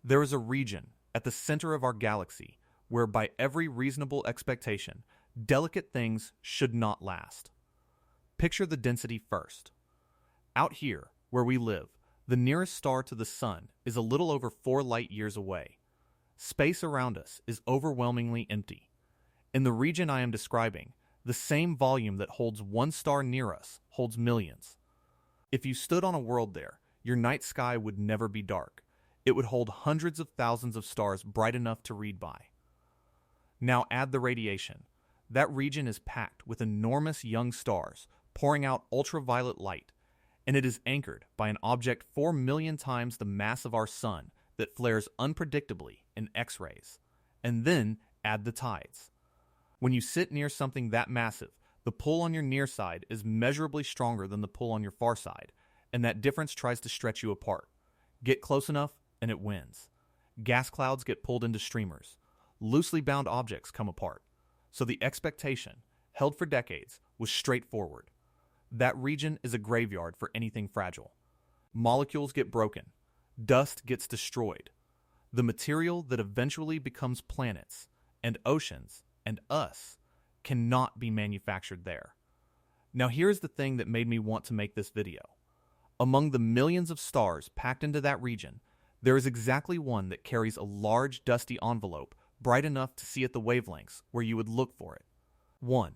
There is a region at the center of our galaxy where, by every reasonable expectation, delicate things should not last. Picture the density first. Out here, where we live, the nearest star to the Sun is a little over 4 light years away. Space around us is overwhelmingly empty. In the region I am describing, the same volume that holds one star near us holds millions. If you stood on a world there, your night sky would never be dark. It would hold hundreds of thousands of stars bright enough to read by. Now add the radiation. That region is packed with enormous young stars pouring out ultraviolet light, and it is anchored by an object 4 million times the mass of our Sun that flares unpredictably in X-rays. And then add the tides. When you sit near something that massive, the pull on your near side is measurably stronger than the pull on your far side, and that difference tries to stretch you apart. Get close enough, and it wins. Gas clouds get pulled into streamers. Loosely bound objects come apart. So the expectation, held for decades, was straightforward. That region is a graveyard for anything fragile. Molecules get broken. Dust gets destroyed. The material that eventually becomes planets, and oceans, and us, cannot be manufactured there. Now here's the thing that made me want to make this video. Among the millions of stars packed into that region, there is exactly one that carries a large dusty envelope bright enough to see at the wavelengths where you would look for it. 1.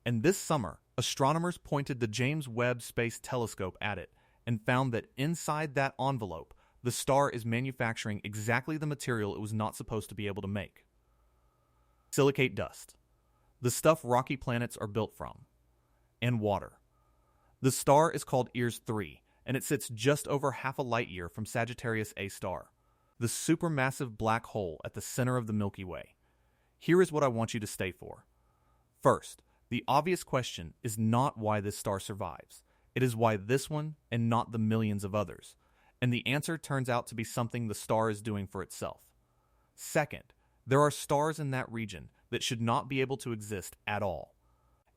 And this summer, astronomers pointed the James Webb Space Telescope at it and found that inside that envelope, the star is manufacturing exactly the material it was not supposed to be able to make. Silicate dust, the stuff rocky planets are built from, and water. The star is called EARS 3, and it sits just over half a light year from Sagittarius A star, the supermassive black hole at the center of the Milky Way. Here is what I want you to stay for. First, the obvious question is not why this star survives. It is why this one and not the millions of others. And the answer turns out to be something the star is doing for itself. Second, there are stars in that region that should not be able to exist at all,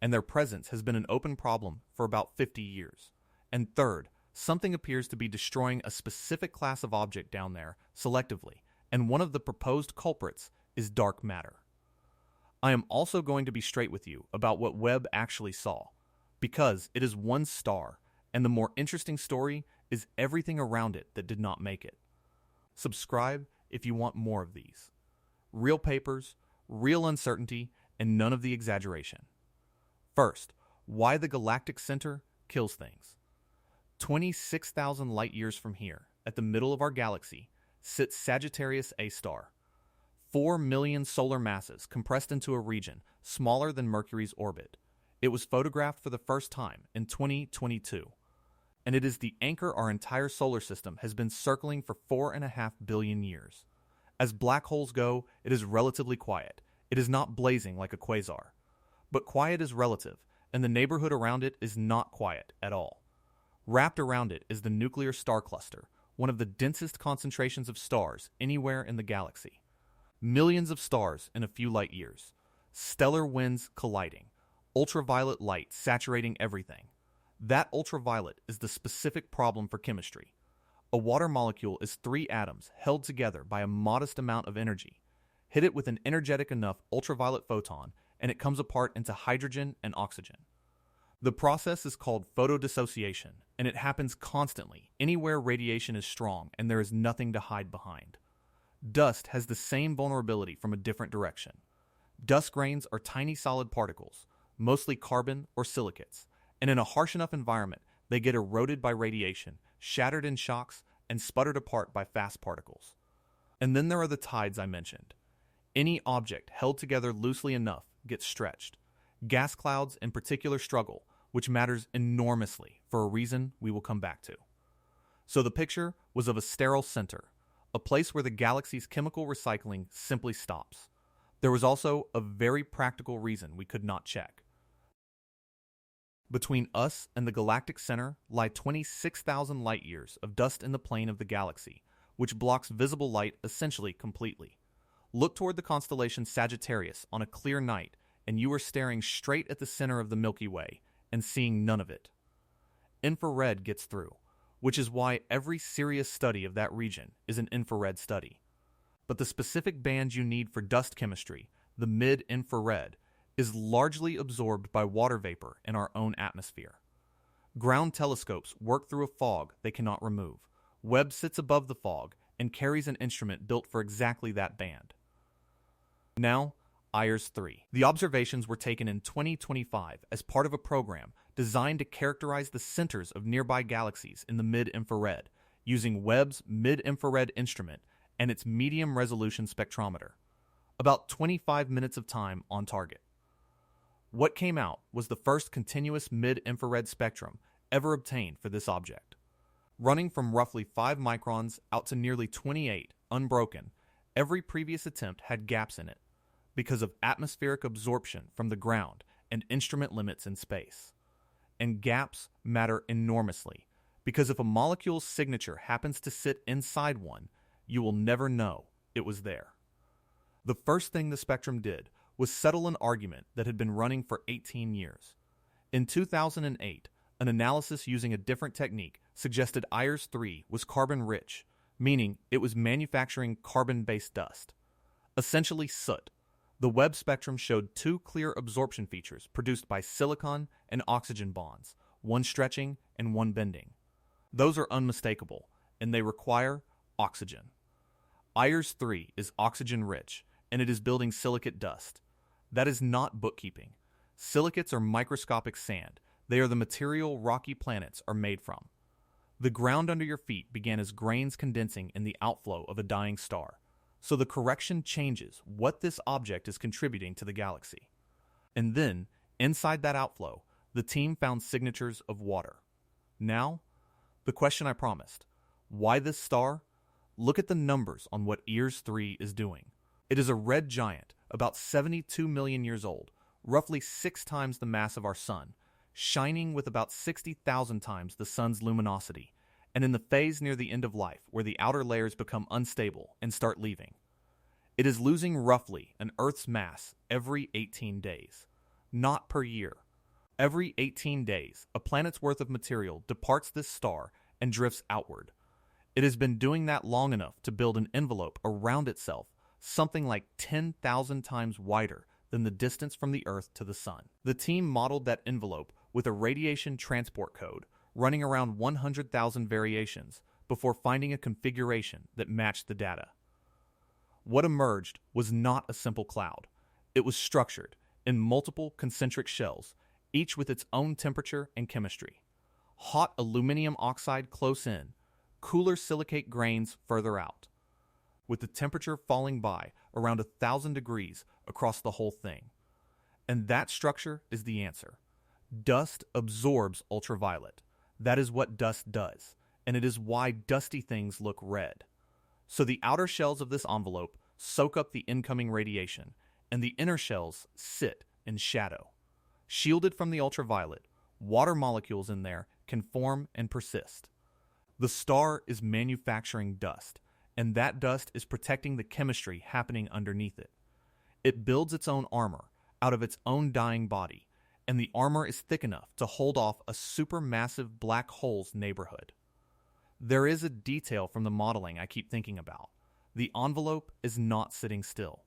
and their presence has been an open problem for about 50 years. And third, something appears to be destroying a specific class of object down there selectively, and one of the proposed culprits is dark matter. I am also going to be straight with you about what Webb actually saw, because it is one star, and the more interesting story is everything around it that did not make it. Subscribe if you want more of these. Real papers, real uncertainty, and none of the exaggeration. First, why the galactic center kills things. 26,000 light years from here, at the middle of our galaxy, sits Sagittarius A star. 4 million solar masses compressed into a region smaller than Mercury's orbit. It was photographed for the first time in 2022. And it is the anchor our entire solar system has been circling for 4.5 billion years. As black holes go, it is relatively quiet. It is not blazing like a quasar. But quiet is relative, and the neighborhood around it is not quiet at all. Wrapped around it is the nuclear star cluster, one of the densest concentrations of stars anywhere in the galaxy. Millions of stars in a few light years. Stellar winds colliding. Ultraviolet light saturating everything. That ultraviolet is the specific problem for chemistry. A water molecule is 3 atoms held together by a modest amount of energy. Hit it with an energetic enough ultraviolet photon, and it comes apart into hydrogen and oxygen. The process is called photodissociation, and it happens constantly, anywhere radiation is strong and there is nothing to hide behind. Dust has the same vulnerability from a different direction. Dust grains are tiny solid particles, mostly carbon or silicates, and in a harsh enough environment, they get eroded by radiation, shattered in shocks, and sputtered apart by fast particles. And then there are the tides I mentioned. Any object held together loosely enough gets stretched. Gas clouds in particular struggle, which matters enormously for a reason we will come back to. So the picture was of a sterile center, a place where the galaxy's chemical recycling simply stops. There was also a very practical reason we could not check. Between us and the galactic center lie 26,000 light years of dust in the plane of the galaxy, which blocks visible light essentially completely. Look toward the constellation Sagittarius on a clear night, and you are staring straight at the center of the Milky Way and seeing none of it. Infrared gets through, which is why every serious study of that region is an infrared study. But the specific band you need for dust chemistry, the mid-infrared, is largely absorbed by water vapor in our own atmosphere. Ground telescopes work through a fog they cannot remove. Webb sits above the fog and carries an instrument built for exactly that band. Now, IRS 3. The observations were taken in 2025 as part of a program designed to characterize the centers of nearby galaxies in the mid-infrared, using Webb's mid-infrared instrument and its medium-resolution spectrometer. About 25 minutes of time on target. What came out was the first continuous mid-infrared spectrum ever obtained for this object. Running from roughly 5 microns out to nearly 28, unbroken, every previous attempt had gaps in it because of atmospheric absorption from the ground and instrument limits in space. And gaps matter enormously, because if a molecule's signature happens to sit inside one, you will never know it was there. The first thing the spectrum did was settle an argument that had been running for 18 years. In 2008, an analysis using a different technique suggested IRS 3 was carbon-rich, meaning it was manufacturing carbon-based dust. Essentially soot. The Webb spectrum showed 2 clear absorption features produced by silicon and oxygen bonds, one stretching and one bending. Those are unmistakable, and they require oxygen. IRS 3 is oxygen-rich, and it is building silicate dust. That is not bookkeeping. Silicates are microscopic sand. They are the material rocky planets are made from. The ground under your feet began as grains condensing in the outflow of a dying star. So the correction changes what this object is contributing to the galaxy. And then, inside that outflow, the team found signatures of water. Now, the question I promised. Why this star? Look at the numbers on what IRS 3 is doing. It is a red giant, about 72 million years old, roughly 6 times the mass of our sun, shining with about 60,000 times the sun's luminosity, and in the phase near the end of life where the outer layers become unstable and start leaving. It is losing roughly an Earth's mass every 18 days, not per year. Every 18 days, a planet's worth of material departs this star and drifts outward. It has been doing that long enough to build an envelope around itself something like 10,000 times wider than the distance from the Earth to the Sun. The team modeled that envelope with a radiation transport code running around 100,000 variations before finding a configuration that matched the data. What emerged was not a simple cloud. It was structured in multiple concentric shells, each with its own temperature and chemistry. Hot aluminum oxide close in, cooler silicate grains further out, with the temperature falling by around 1,000 degrees across the whole thing. And that structure is the answer. Dust absorbs ultraviolet. That is what dust does, and it is why dusty things look red. So the outer shells of this envelope soak up the incoming radiation, and the inner shells sit in shadow. Shielded from the ultraviolet, water molecules in there can form and persist. The star is manufacturing dust, and that dust is protecting the chemistry happening underneath it. It builds its own armor out of its own dying body, and the armor is thick enough to hold off a supermassive black hole's neighborhood. There is a detail from the modeling I keep thinking about. The envelope is not sitting still.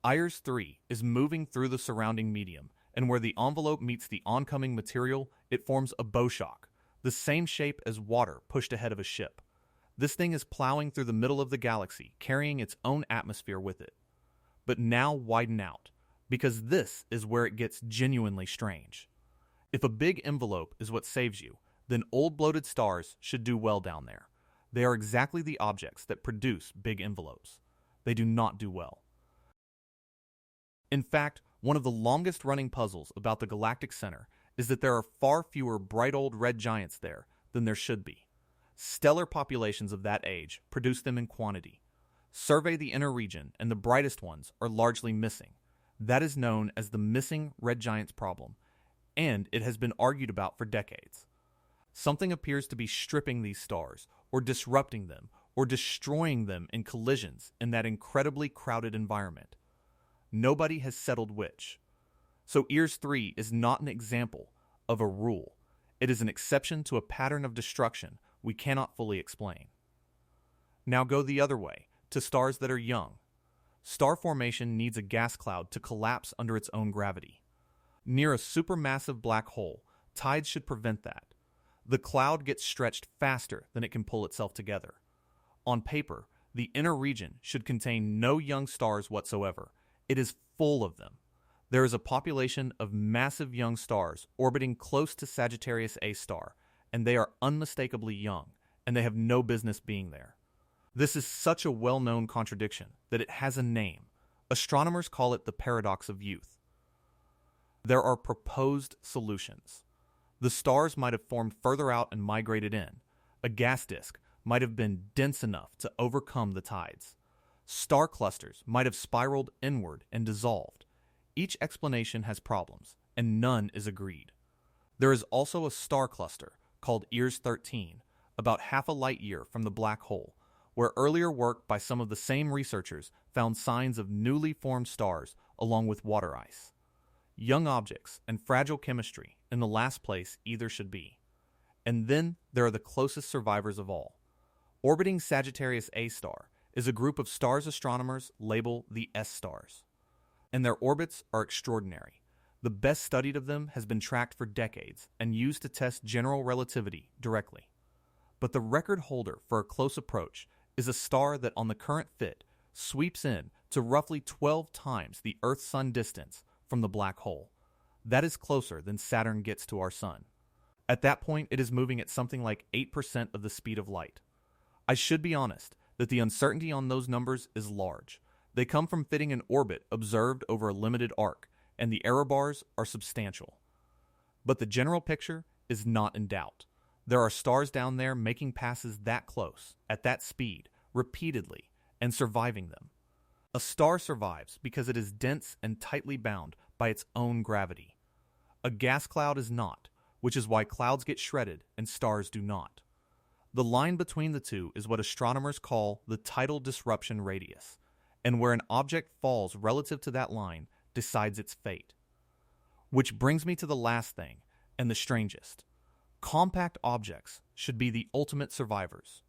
IRS 3 is moving through the surrounding medium, and where the envelope meets the oncoming material, it forms a bow shock, the same shape as water pushed ahead of a ship. This thing is plowing through the middle of the galaxy, carrying its own atmosphere with it. But now widen out, because this is where it gets genuinely strange. If a big envelope is what saves you, then old bloated stars should do well down there. They are exactly the objects that produce big envelopes. They do not do well. In fact, one of the longest running puzzles about the galactic center is that there are far fewer bright old red giants there than there should be. Stellar populations of that age produce them in quantity. Survey the inner region, and the brightest ones are largely missing. That is known as the missing red giants problem, and it has been argued about for decades. Something appears to be stripping these stars, or disrupting them, or destroying them in collisions in that incredibly crowded environment. Nobody has settled which. So IRS 3 is not an example of a rule. It is an exception to a pattern of destruction we cannot fully explain. Now go the other way, to stars that are young. Star formation needs a gas cloud to collapse under its own gravity. Near a supermassive black hole, tides should prevent that. The cloud gets stretched faster than it can pull itself together. On paper, the inner region should contain no young stars whatsoever. It is full of them. There is a population of massive young stars orbiting close to Sagittarius A star, and they are unmistakably young, and they have no business being there. This is such a well-known contradiction that it has a name. Astronomers call it the paradox of youth. There are proposed solutions. The stars might have formed further out and migrated in. A gas disk might have been dense enough to overcome the tides. Star clusters might have spiraled inward and dissolved. Each explanation has problems, and none is agreed. There is also a star cluster called EARS 13, about half a light year from the black hole, where earlier work by some of the same researchers found signs of newly formed stars along with water ice. Young objects and fragile chemistry in the last place either should be. And then there are the closest survivors of all. Orbiting Sagittarius A star is a group of stars astronomers label the S stars. And their orbits are extraordinary. The best studied of them has been tracked for decades and used to test general relativity directly. But the record holder for a close approach is a star that on the current fit sweeps in to roughly 12 times the Earth-Sun distance from the black hole. That is closer than Saturn gets to our Sun. At that point, it is moving at something like 8% of the speed of light. I should be honest that the uncertainty on those numbers is large. They come from fitting an orbit observed over a limited arc, and the error bars are substantial. But the general picture is not in doubt. There are stars down there making passes that close, at that speed, repeatedly, and surviving them. A star survives because it is dense and tightly bound by its own gravity. A gas cloud is not, which is why clouds get shredded and stars do not. The line between the two is what astronomers call the tidal disruption radius, and where an object falls relative to that line decides its fate. Which brings me to the last thing, and the strangest. Compact objects should be the ultimate survivors.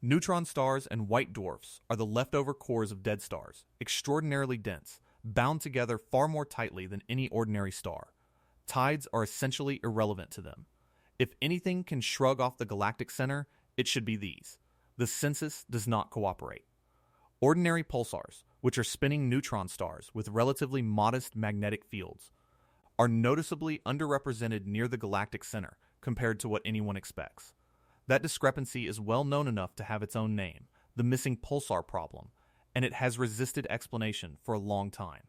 Neutron stars and white dwarfs are the leftover cores of dead stars, extraordinarily dense, bound together far more tightly than any ordinary star. Tides are essentially irrelevant to them. If anything can shrug off the galactic center, it should be these. The census does not cooperate. Ordinary pulsars, which are spinning neutron stars with relatively modest magnetic fields, are noticeably underrepresented near the galactic center compared to what anyone expects. That discrepancy is well known enough to have its own name, the missing pulsar problem, and it has resisted explanation for a long time.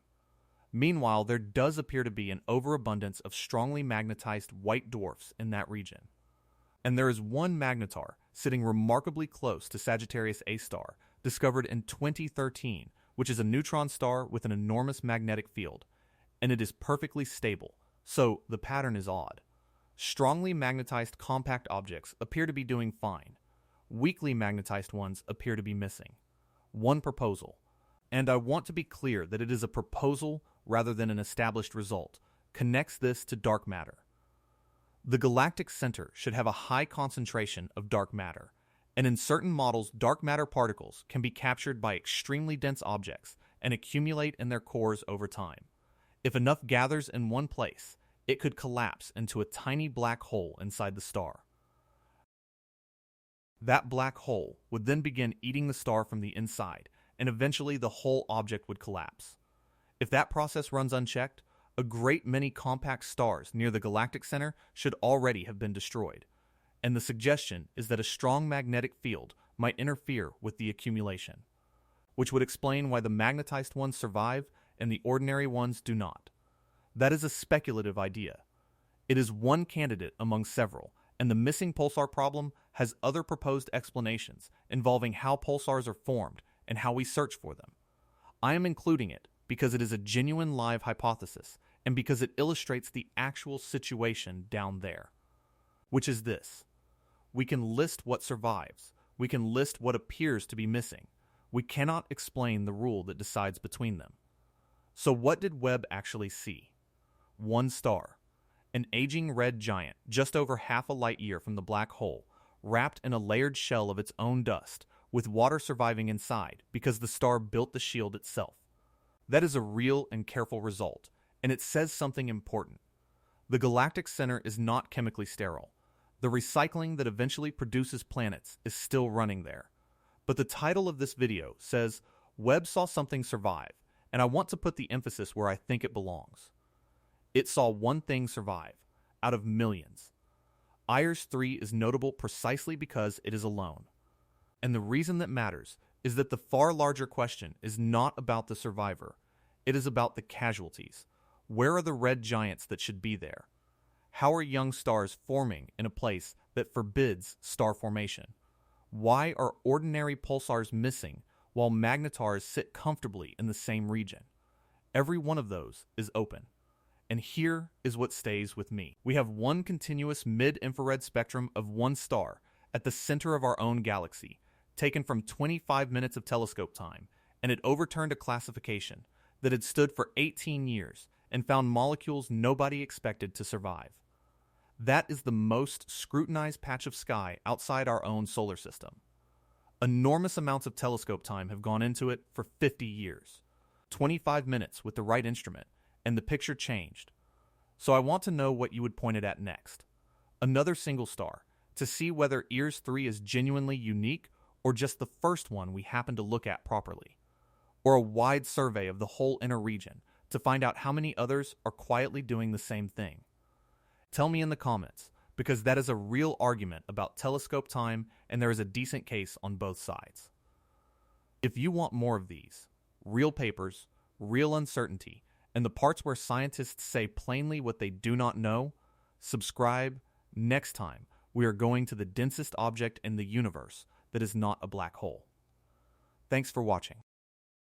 Meanwhile, there does appear to be an overabundance of strongly magnetized white dwarfs in that region. And there is one magnetar sitting remarkably close to Sagittarius A star, discovered in 2013, which is a neutron star with an enormous magnetic field, and it is perfectly stable, so the pattern is odd. Strongly magnetized compact objects appear to be doing fine. Weakly magnetized ones appear to be missing. One proposal, and I want to be clear that it is a proposal rather than an established result, connects this to dark matter. The galactic center should have a high concentration of dark matter, and in certain models, dark matter particles can be captured by extremely dense objects and accumulate in their cores over time. If enough gathers in one place, it could collapse into a tiny black hole inside the star. That black hole would then begin eating the star from the inside, and eventually the whole object would collapse. If that process runs unchecked, a great many compact stars near the galactic center should already have been destroyed, and the suggestion is that a strong magnetic field might interfere with the accumulation, which would explain why the magnetized ones survive and the ordinary ones do not. That is a speculative idea. It is one candidate among several, and the missing pulsar problem has other proposed explanations involving how pulsars are formed and how we search for them. I am including it because it is a genuine live hypothesis and because it illustrates the actual situation down there, which is this. We can list what survives. We can list what appears to be missing. We cannot explain the rule that decides between them. So what did Webb actually see? One star, an aging red giant just over half a light year from the black hole, wrapped in a layered shell of its own dust, with water surviving inside because the star built the shield itself. That is a real and careful result, and it says something important. The galactic center is not chemically sterile. The recycling that eventually produces planets is still running there. But the title of this video says, Webb saw something survive, and I want to put the emphasis where I think it belongs. It saw one thing survive, out of millions. IRS 3 is notable precisely because it is alone. And the reason that matters is that the far larger question is not about the survivor. It is about the casualties. Where are the red giants that should be there? How are young stars forming in a place that forbids star formation? Why are ordinary pulsars missing while magnetars sit comfortably in the same region? Every one of those is open. And here is what stays with me. We have one continuous mid-infrared spectrum of one star at the center of our own galaxy, taken from 25 minutes of telescope time, and it overturned a classification that had stood for 18 years and found molecules nobody expected to survive. That is the most scrutinized patch of sky outside our own solar system. Enormous amounts of telescope time have gone into it for 50 years. 25 minutes with the right instrument, and the picture changed. So I want to know what you would point it at next. Another single star, to see whether IRS 3 is genuinely unique or just the first one we happen to look at properly. Or a wide survey of the whole inner region to find out how many others are quietly doing the same thing. Tell me in the comments, because that is a real argument about telescope time and there is a decent case on both sides. If you want more of these, real papers, real uncertainty, and the parts where scientists say plainly what they do not know, subscribe. Next time, we are going to the densest object in the universe that is not a black hole. Thanks for watching.